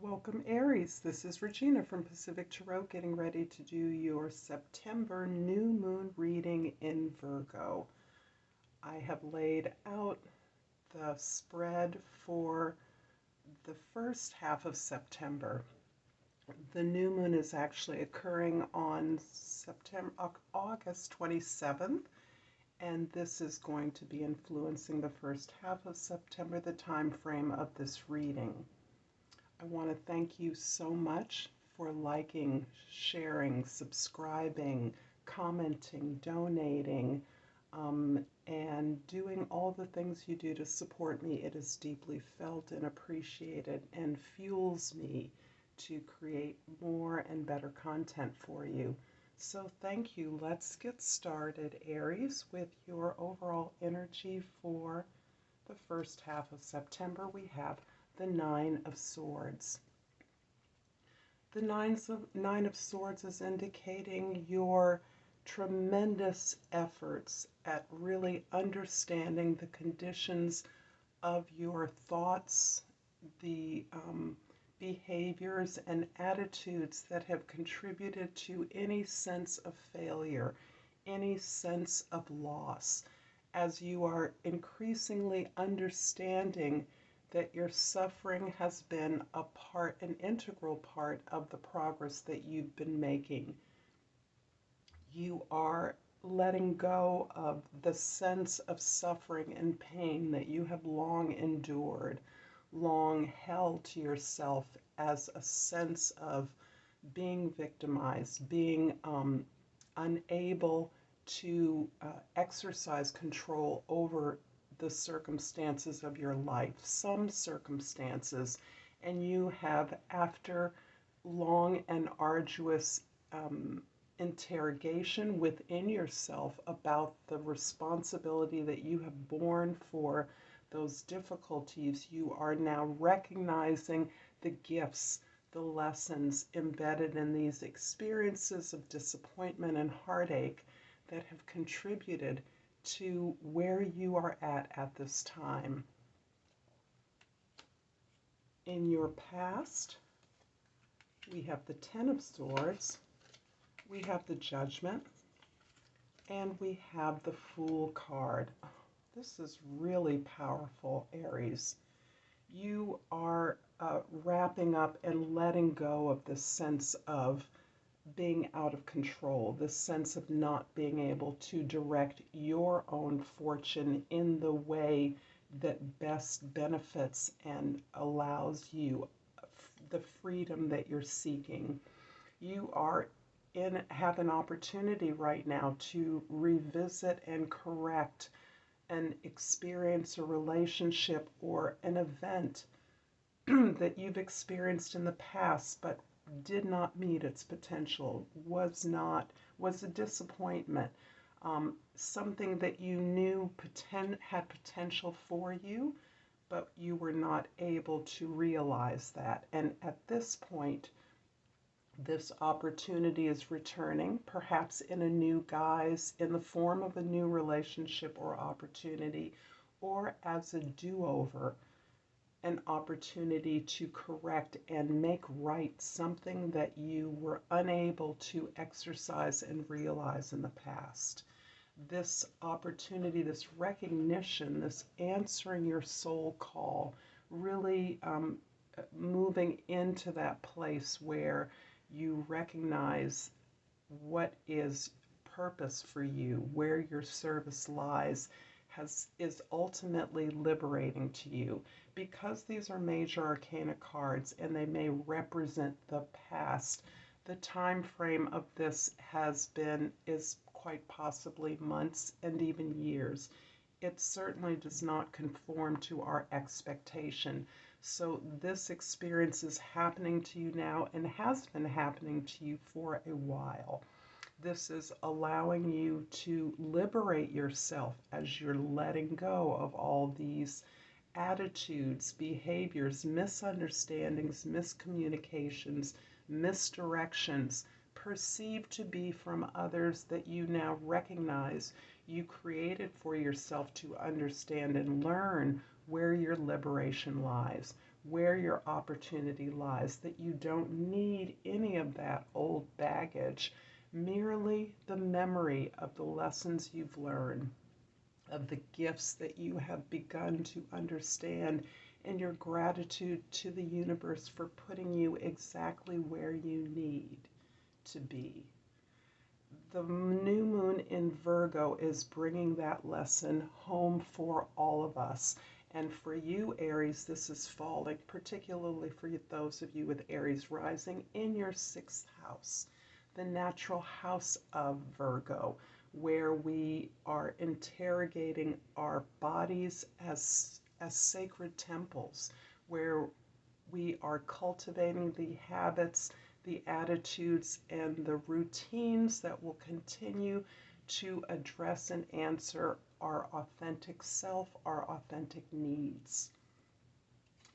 Welcome, Aries. This is Regina from Pacific Tarot, getting ready to do your September new moon reading in Virgo. I have laid out the spread for the first half of September. The new moon is actually occurring on August 27th, and this is going to be influencing the first half of September, the time frame of this reading. I want to thank you so much for liking, sharing, subscribing, commenting, donating, and doing all the things you do to support me. It is deeply felt and appreciated and fuels me to create more and better content for you. So thank you. Let's get started, Aries, with your overall energy for the first half of September. We have the Nine of Swords. The Nine of Swords is indicating your tremendous efforts at really understanding the conditions of your thoughts, the behaviors and attitudes that have contributed to any sense of failure, any sense of loss, as you are increasingly understanding that your suffering has been an integral part of the progress that you've been making. You are letting go of the sense of suffering and pain that you have long endured, long held to yourself as a sense of being victimized, being unable to exercise control over the circumstances of your life, some circumstances, and you have, after long and arduous interrogation within yourself about the responsibility that you have borne for those difficulties, you are now recognizing the gifts, the lessons embedded in these experiences of disappointment and heartache that have contributed to where you are at this time. In your past, we have the Ten of Swords, we have the Judgment, and we have the Fool card. This is really powerful, Aries. You are wrapping up and letting go of this sense of being out of control, this sense of not being able to direct your own fortune in the way that best benefits and allows you the freedom that you're seeking. You have an opportunity right now to revisit and correct an experience, a relationship, or an event that you've experienced in the past but did not meet its potential, was a disappointment, something that you knew had potential for you, but you were not able to realize that. And at this point, this opportunity is returning, perhaps in a new guise, in the form of a new relationship or opportunity, or as a do-over, an opportunity to correct and make right something that you were unable to exercise and realize in the past. This opportunity, this recognition, this answering your soul call, really moving into that place where you recognize what is purpose for you, where your service lies, is ultimately liberating to you. Because these are major arcana cards and they may represent the past, the time frame of this is quite possibly months and even years. It certainly does not conform to our expectation. So this experience is happening to you now and has been happening to you for a while. This is allowing you to liberate yourself as you're letting go of all these attitudes, behaviors, misunderstandings, miscommunications, misdirections, perceived to be from others that you now recognize you created for yourself to understand and learn where your liberation lies, where your opportunity lies, that you don't need any of that old baggage, merely the memory of the lessons you've learned, of the gifts that you have begun to understand, and your gratitude to the universe for putting you exactly where you need to be. The new moon in Virgo is bringing that lesson home for all of us. And for you, Aries, this is falling, particularly for those of you with Aries rising in your sixth house, the natural house of Virgo, where we are interrogating our bodies as sacred temples, where we are cultivating the habits, the attitudes, and the routines that will continue to address and answer our authentic self, our authentic needs.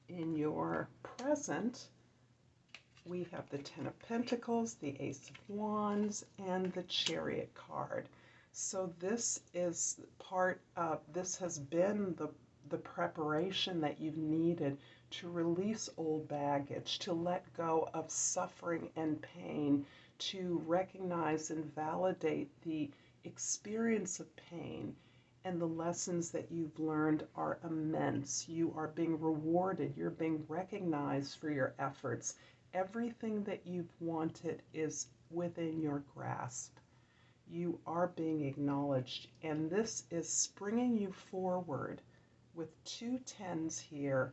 In your present, we have the Ten of Pentacles, the Ace of Wands, and the Chariot card. So this is this has been the preparation that you've needed to release old baggage, to let go of suffering and pain, to recognize and validate the experience of pain. And the lessons that you've learned are immense. You are being rewarded. You're being recognized for your efforts. Everything that you've wanted is within your grasp. You are being acknowledged. And this is springing you forward with two tens here,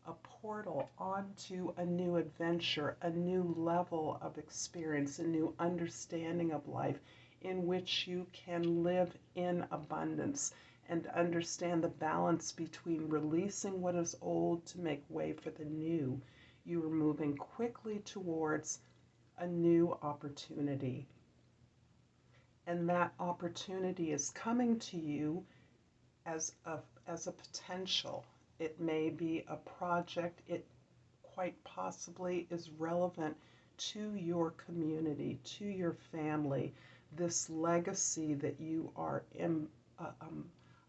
a portal onto a new adventure, a new level of experience, a new understanding of life in which you can live in abundance and understand the balance between releasing what is old to make way for the new. You are moving quickly towards a new opportunity. And that opportunity is coming to you as a potential. It may be a project. It quite possibly is relevant to your community, to your family. This legacy that you are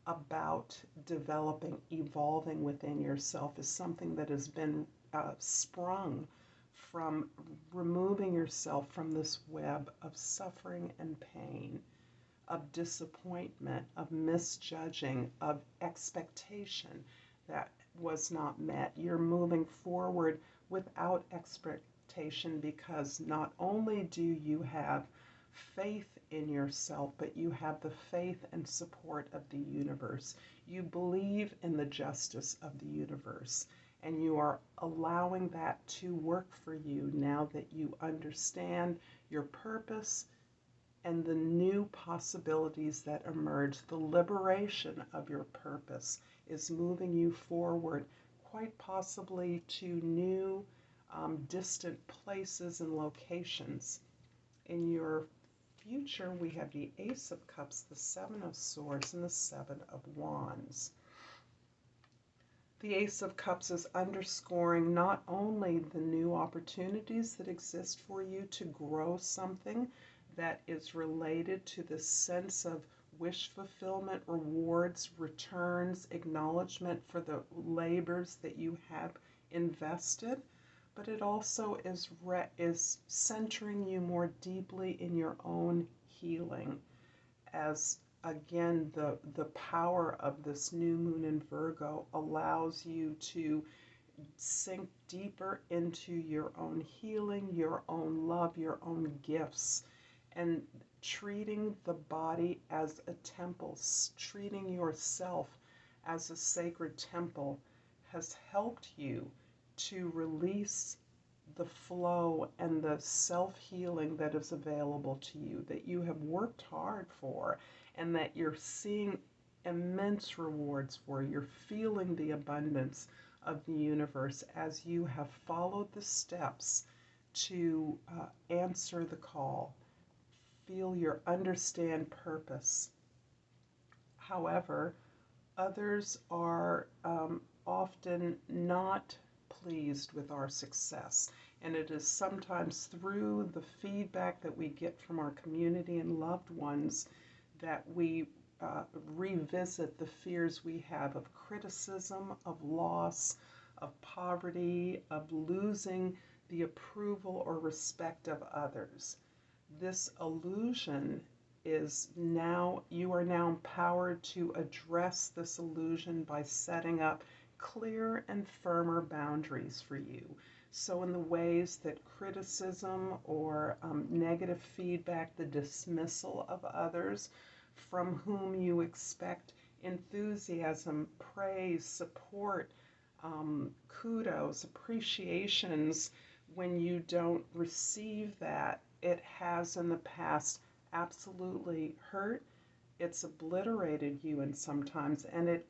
about developing, evolving within yourself is something that has been sprung from removing yourself from this web of suffering and pain, of disappointment, of misjudging, of expectation that was not met. You're moving forward without expectation because not only do you have faith in yourself, but you have the faith and support of the universe. You believe in the justice of the universe, and you are allowing that to work for you now that you understand your purpose and the new possibilities that emerge. The liberation of your purpose is moving you forward, quite possibly to new, distant places and locations. In your future, we have the Ace of Cups, the Seven of Swords, and the Seven of Wands. The Ace of Cups is underscoring not only the new opportunities that exist for you to grow something that is related to this sense of wish fulfillment, rewards, returns, acknowledgement for the labors that you have invested, but it also is centering you more deeply in your own healing, as again the power of this new moon in Virgo allows you to sink deeper into your own healing, your own love, your own gifts, and treating the body as a temple, treating yourself as a sacred temple has helped you to release the flow and the self-healing that is available to you, that you have worked hard for, and that you're seeing immense rewards for. You're feeling the abundance of the universe as you have followed the steps to answer the call, feel your understand purpose. However, others are often not pleased with our success, and it is sometimes through the feedback that we get from our community and loved ones that we revisit the fears we have of criticism, of loss, of poverty, of losing the approval or respect of others. This illusion is now, you are now empowered to address this illusion by setting up clear and firmer boundaries for you. So in the ways that criticism or negative feedback, the dismissal of others from whom you expect enthusiasm, praise, support, kudos, appreciations, when you don't receive that, it has in the past absolutely hurt. It's obliterated you, and sometimes, and it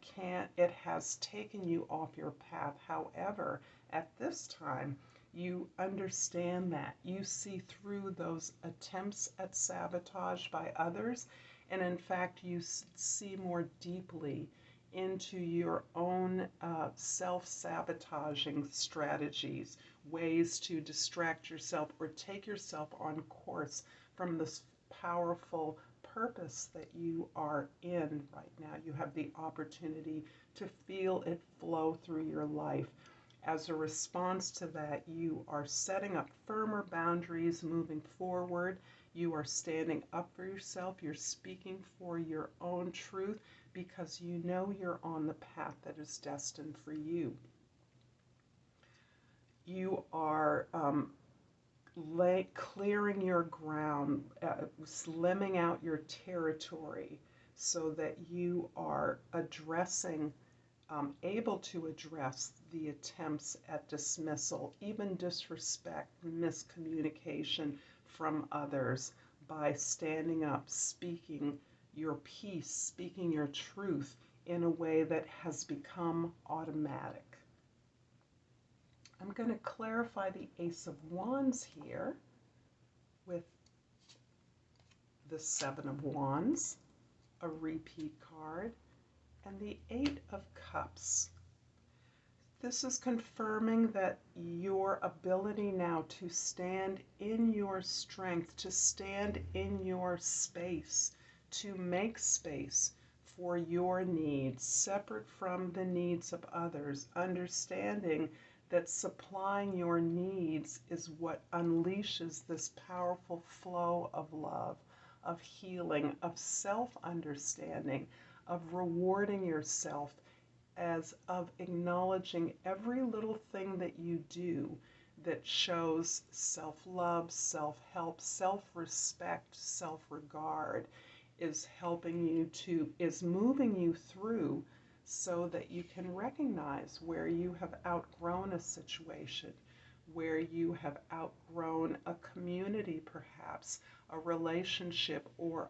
has taken you off your path. However, at this time, you understand that. You see through those attempts at sabotage by others, and in fact, you see more deeply into your own self-sabotaging strategies, ways to distract yourself or take yourself on course from this powerful purpose that you are in right now. You have the opportunity to feel it flow through your life. As a response to that, you are setting up firmer boundaries moving forward. You are standing up for yourself. You're speaking for your own truth because you know you're on the path that is destined for you. You are clearing your ground, slimming out your territory so that you are addressing, able to address the attempts at dismissal, even disrespect, miscommunication from others by standing up, speaking your piece, speaking your truth in a way that has become automatic. I'm going to clarify the Ace of Wands here with the Seven of Wands, a repeat card, and the Eight of Cups. This is confirming that your ability now to stand in your strength, to stand in your space, to make space for your needs, separate from the needs of others, understanding that supplying your needs is what unleashes this powerful flow of love, of healing, of self-understanding, of rewarding yourself, as of acknowledging every little thing that you do that shows self-love, self-help, self-respect, self-regard, is helping you to, is moving you through so that you can recognize where you have outgrown a situation, where you have outgrown a community perhaps, a relationship, or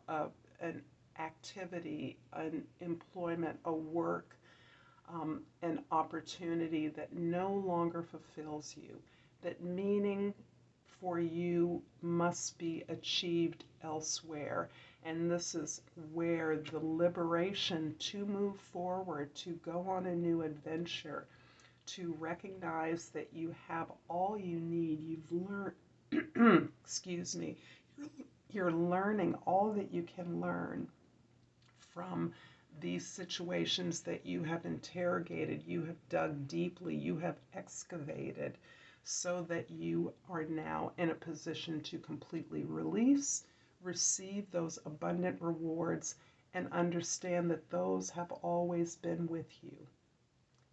an activity, an employment, a work, an opportunity that no longer fulfills you, that meaning for you must be achieved elsewhere. And this is where the liberation to move forward, to go on a new adventure, to recognize that you have all you need. You've learned, excuse me, you're learning all that you can learn from these situations that you have interrogated, you have dug deeply, you have excavated, so that you are now in a position to completely release, receive those abundant rewards, and understand that those have always been with you.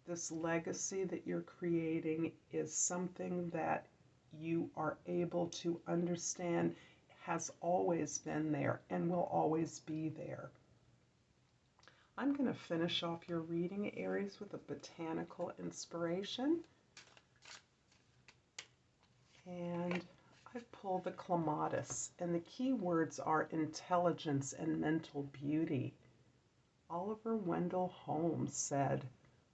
This legacy that you're creating is something that you are able to understand has always been there and will always be there. I'm going to finish off your reading, Aries, with a botanical inspiration. And I've pulled the clematis, and the key words are intelligence and mental beauty. Oliver Wendell Holmes said,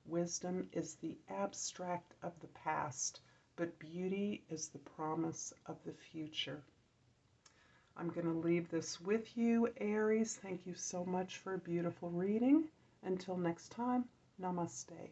"Wisdom is the abstract of the past, but beauty is the promise of the future." I'm going to leave this with you, Aries. Thank you so much for a beautiful reading. Until next time, namaste.